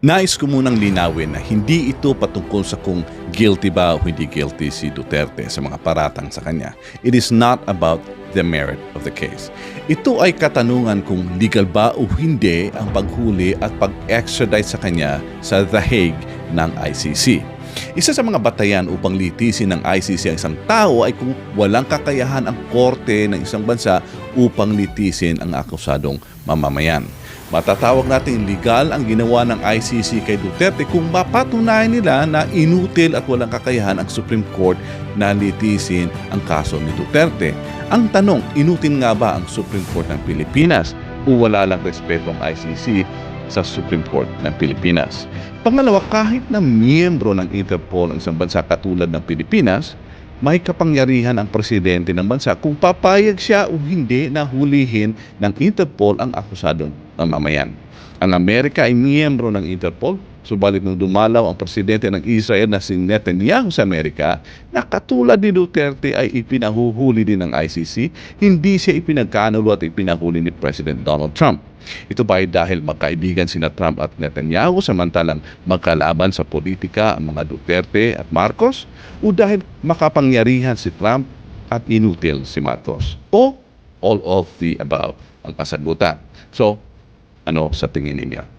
Nais ko munang linawin na hindi ito patungkol sa kung guilty ba o hindi guilty si Duterte sa mga paratang sa kanya. It is not about the merit of the case. Ito ay katanungan kung legal ba o hindi ang paghuli at pag-extradite sa kanya sa The Hague ng ICC. Isa sa mga batayan upang litisin ng ICC ang isang tao ay kung walang kakayahan ang korte ng isang bansa upang litisin ang akusadong mamamayan. Matatawag natin legal ang ginawa ng ICC kay Duterte kung mapatunayan nila na inutil at walang kakayahan ang Supreme Court na litisin ang kaso ni Duterte. Ang tanong, inutil nga ba ang Supreme Court ng Pilipinas o wala lang respeto ang ICC sa Supreme Court ng Pilipinas? Pangalawa, kahit na miyembro ng Interpol ang isang bansa katulad ng Pilipinas, may kapangyarihan ang presidente ng bansa kung papayag siya o hindi na hulihin ng Interpol ang akusadong mamamayan. Ang Amerika ay miyembro ng Interpol, subalit nung dumalaw ang presidente ng Israel na si Netanyahu sa Amerika, na katulad ni Duterte ay ipinahuhuli din ng ICC, hindi siya ipinagkanulo at ipinahuli ni President Donald Trump. Ito ba ay dahil magkaibigan sina Trump at Netanyahu samantalang magkalaban sa politika ang mga Duterte at Marcos? O dahil makapangyarihan si Trump at inutil si Marcos? O all of the above ang kasagutan? So, ano sa tingin ninyo?